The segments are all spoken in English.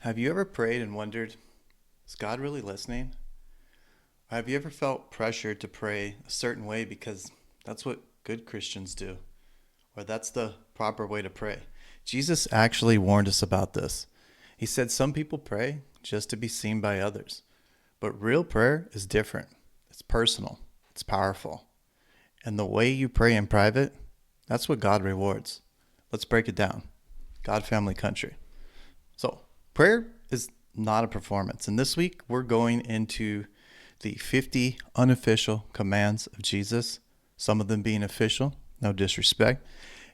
Have you ever prayed and wondered, is God really listening? Or have you ever felt pressured to pray a certain way because that's what good Christians do, or that's the proper way to pray? Jesus actually warned us about this. He said some people pray just to be seen by others, but real prayer is different. It's personal, it's powerful. And the way you pray in private, that's what God rewards. Let's break it down. God, family, country. So, prayer is not a performance. And this week, we're going into the 50 unofficial commands of Jesus, some of them being official, no disrespect.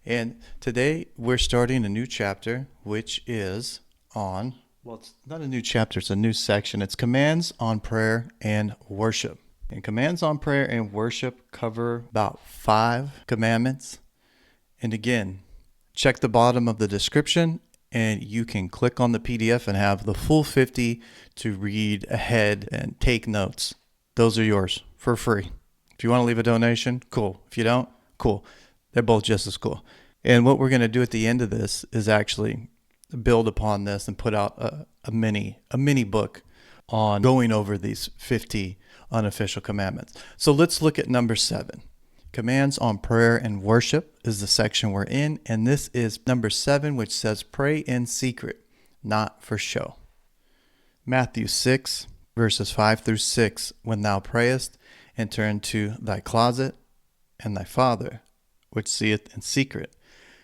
And today, we're starting a new chapter, which is on, well, it's not a new chapter, it's a new section. It's commands on prayer and worship. And commands on prayer and worship cover about 5 commandments. And again, check the bottom of the description and you can click on the PDF and have the full 50 to read ahead and take notes. Those are yours for free. If you want to leave a donation, cool. If you don't, cool. They're both just as cool. And what we're going to do at the end of this is actually build upon this and put out a mini book on going over these 50 unofficial commandments. So let's look at number 7. Commands on prayer and worship is the section we're in, and this is number 7, which says pray in secret, not for show. Matthew 6, verses 5 through 6, when thou prayest, enter into thy closet, and thy Father, which seeth in secret,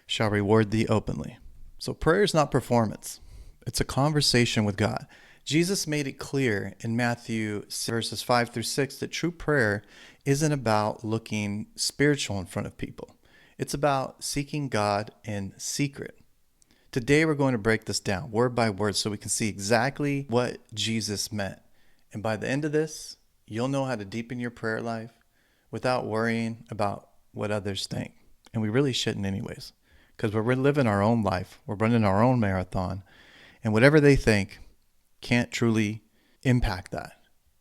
shall reward thee openly. So prayer is not performance. It's a conversation with God. Jesus made it clear in Matthew verses 5 through 6 that true prayer isn't about looking spiritual in front of people. It's about seeking God in secret. Today we're going to break this down word by word so we can see exactly what Jesus meant. And by the end of this, you'll know how to deepen your prayer life without worrying about what others think. And we really shouldn't anyways, because we're living our own life. We're running our own marathon. And whatever they think can't truly impact that.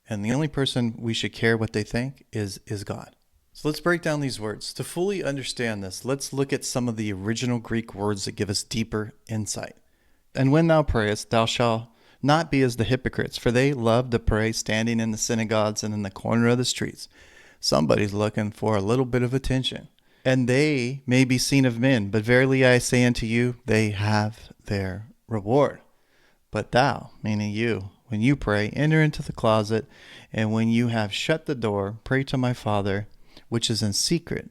And the only person we should care what they think is God. So let's break down these words. To fully understand this, let's look at some of the original Greek words that give us deeper insight. And when thou prayest, thou shalt not be as the hypocrites, for they love to pray standing in the synagogues and in the corner of the streets. Somebody's looking for a little bit of attention. And they may be seen of men, but verily I say unto you, they have their reward. But thou, meaning you, when you pray, enter into the closet, and when you have shut the door, pray to my Father, which is in secret,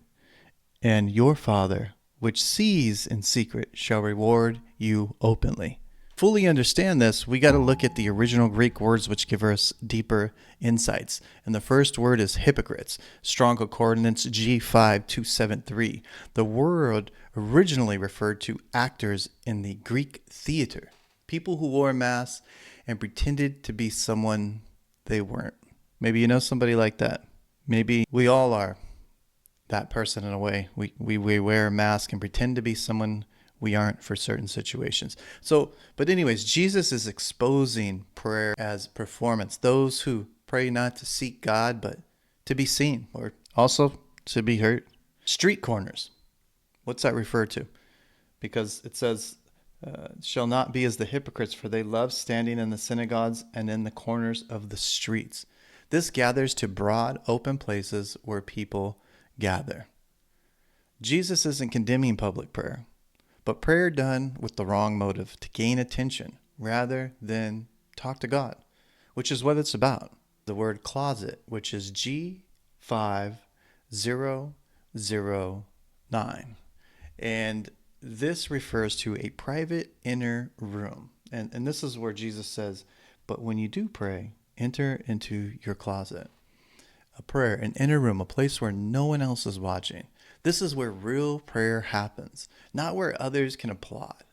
and your Father, which sees in secret, shall reward you openly. Fully understand this, we got to look at the original Greek words which give us deeper insights. And the first word is hypocrites, Strong Concordance G5273. The word originally referred to actors in the Greek theater. People who wore masks and pretended to be someone they weren't. Maybe you know somebody like that. Maybe we all are that person in a way. We wear a mask and pretend to be someone we aren't for certain situations. But anyways, Jesus is exposing prayer as performance. Those who pray not to seek God, but to be seen, or also to be heard. Street corners. What's that refer to? Because it says, shall not be as the hypocrites, for they love standing in the synagogues and in the corners of the streets. This gathers to broad, open places where people gather. Jesus isn't condemning public prayer, but prayer done with the wrong motive, to gain attention rather than talk to God, which is what it's about. The word closet, which is G5009. And this refers to a private inner room. And this is where Jesus says, but when you do pray, enter into your closet. A prayer, an inner room, a place where no one else is watching. This is where real prayer happens, not where others can applaud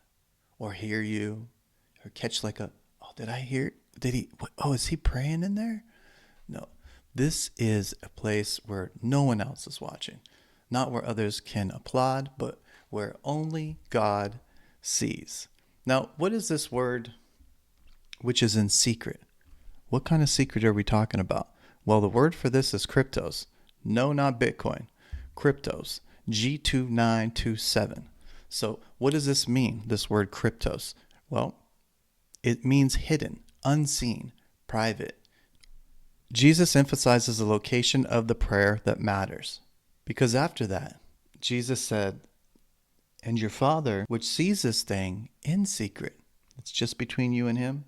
or hear you or catch like did I hear, is he praying in there? No, this is a place where no one else is watching, not where others can applaud, but where only God sees. Now, what is this word which is in secret? What kind of secret are we talking about? Well, the word for this is Kryptos. No, not Bitcoin. Kryptos. G2927. So what does this mean, this word Kryptos? Well, It means hidden, unseen, private. Jesus emphasizes the location of the prayer that matters. Because after that, Jesus said, and your Father, which sees this thing in secret, it's just between you and him,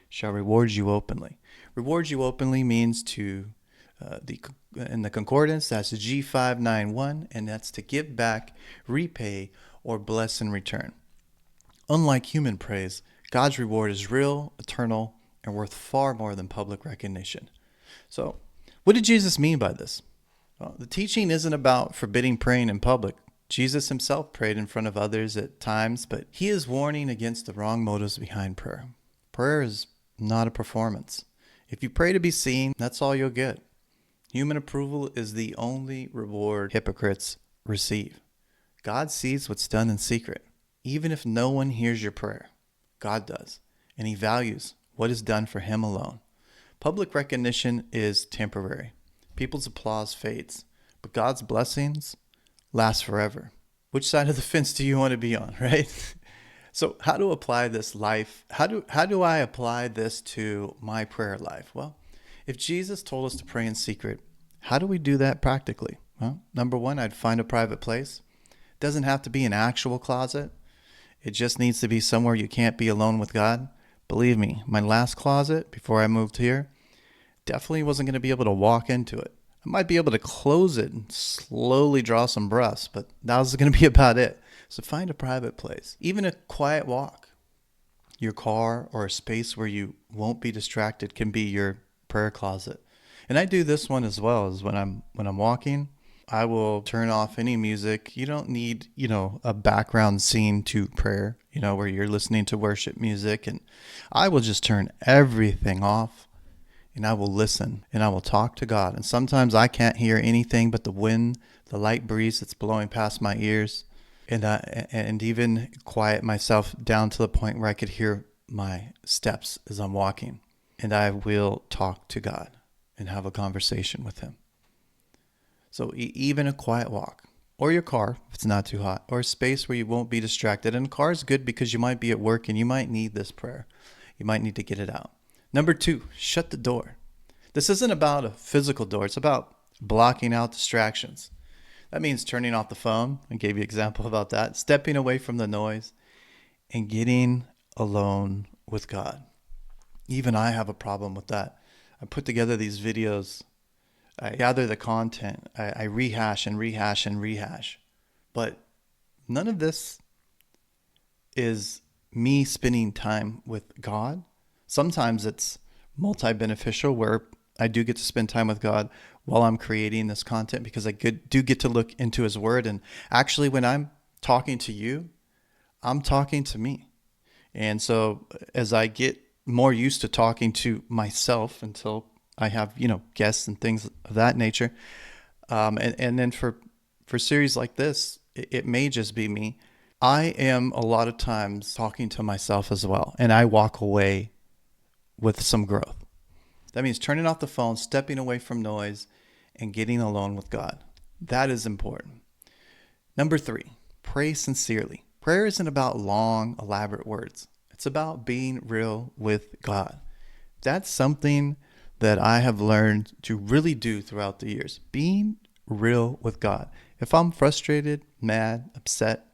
shall reward you openly. Reward you openly means in the concordance, that's G591, and that's to give back, repay, or bless in return. Unlike human praise, God's reward is real, eternal, and worth far more than public recognition. So, what did Jesus mean by this? Well, the teaching isn't about forbidding praying in public. Jesus himself prayed in front of others at times, but he is warning against the wrong motives behind prayer. Prayer is not a performance. If you pray to be seen, that's all you'll get. Human approval is the only reward hypocrites receive. God sees what's done in secret. Even if no one hears your prayer, God does, and he values what is done for him alone. Public recognition is temporary. People's applause fades, but God's blessings last forever. Which side of the fence do you want to be on, right? So how to apply this life? How do I apply this to my prayer life? Well, if Jesus told us to pray in secret, how do we do that practically? Well, number one, I'd find a private place. It doesn't have to be an actual closet. It just needs to be somewhere you can't be alone with God. Believe me, my last closet before I moved here definitely wasn't going to be able to walk into it. I might be able to close it and slowly draw some breaths, but that was going to be about it. So find a private place, even a quiet walk. Your car or a space where you won't be distracted can be your prayer closet. And I do this one as well, as when I'm walking, I will turn off any music. You don't need, a background scene to prayer, where you're listening to worship music. And I will just turn everything off and I will listen and I will talk to God. And sometimes I can't hear anything but the wind, the light breeze that's blowing past my ears. And even quiet myself down to the point where I could hear my steps as I'm walking. And I will talk to God and have a conversation with him. So even a quiet walk, or your car, if it's not too hot, or a space where you won't be distracted. And a car is good because you might be at work and you might need this prayer. You might need to get it out. Number 2, shut the door. This isn't about a physical door. It's about blocking out distractions. That means turning off the phone. I gave you an example about that. Stepping away from the noise and getting alone with God. Even I have a problem with that. I put together these videos. I gather the content. I rehash and rehash and rehash. But none of this is me spending time with God. Sometimes it's multi-beneficial where I do get to spend time with God while I'm creating this content because I do get to look into his word. And actually, when I'm talking to you, I'm talking to me. And so as I get more used to talking to myself until I have, guests and things of that nature. And then for series like this, it may just be me. I am a lot of times talking to myself as well. And I walk away with some growth. That means turning off the phone, stepping away from noise, and getting alone with God. That is important. Number 3, pray sincerely. Prayer isn't about long, elaborate words. It's about being real with God. That's something that I have learned to really do throughout the years. Being real with God. If I'm frustrated, mad, upset,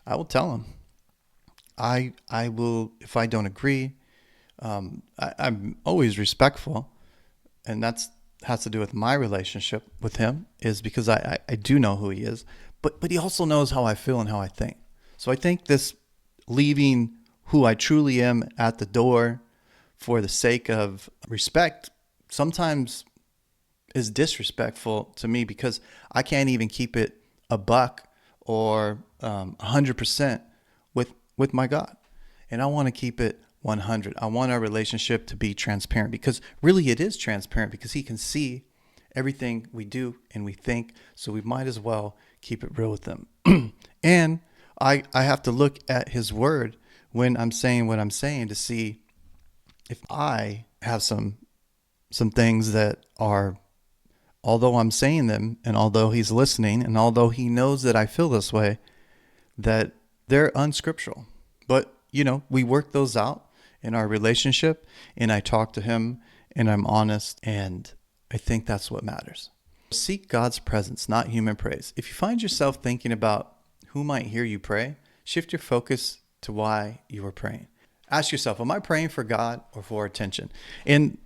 I will tell him. I will, if I don't agree, I'm always respectful, and that's has to do with my relationship with him, is because I do know who he is, but he also knows how I feel and how I think. So I think this leaving who I truly am at the door for the sake of respect sometimes is disrespectful to me because I can't even keep it a buck or 100% with my God. And I want to keep it 100. I want our relationship to be transparent because really it is transparent because he can see everything we do and we think. So we might as well keep it real with them. And I have to look at his word when I'm saying what I'm saying to see if I have some things that are, although I'm saying them and although he's listening and although he knows that I feel this way, that they're unscriptural. But, we work those out in our relationship, and I talk to him and I'm honest, and I think that's what matters. Seek God's presence, not human praise. If you find yourself thinking about who might hear you pray, shift your focus to why you are praying. Ask yourself, am I praying for God or for attention? And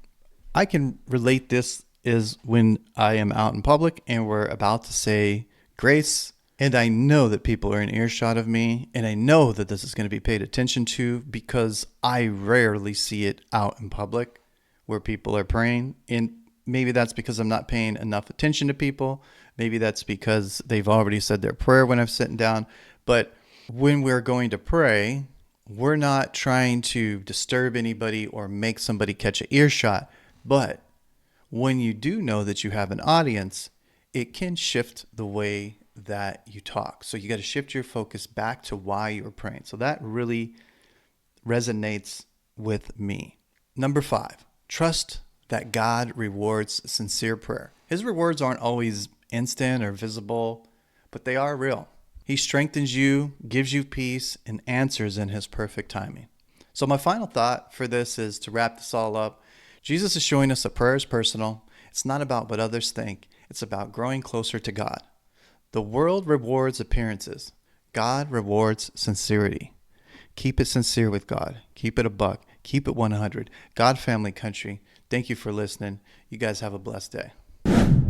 I can relate this is when I am out in public and we're about to say grace, and I know that people are in earshot of me, and I know that this is going to be paid attention to because I rarely see it out in public where people are praying. And maybe that's because I'm not paying enough attention to people. Maybe that's because they've already said their prayer when I'm sitting down. But when we're going to pray, we're not trying to disturb anybody or make somebody catch an earshot. But when you do know that you have an audience, it can shift the way that you talk. So you got to shift your focus back to why you're praying. So that really resonates with me. Number 5, trust that God rewards sincere prayer. His rewards aren't always instant or visible, but they are real. He strengthens you, gives you peace, and answers in his perfect timing. So my final thought for this is to wrap this all up. Jesus is showing us that prayer is personal. It's not about what others think. It's about growing closer to God. The world rewards appearances. God rewards sincerity. Keep it sincere with God. Keep it a buck. Keep it 100. God, family, country. Thank you for listening. You guys have a blessed day.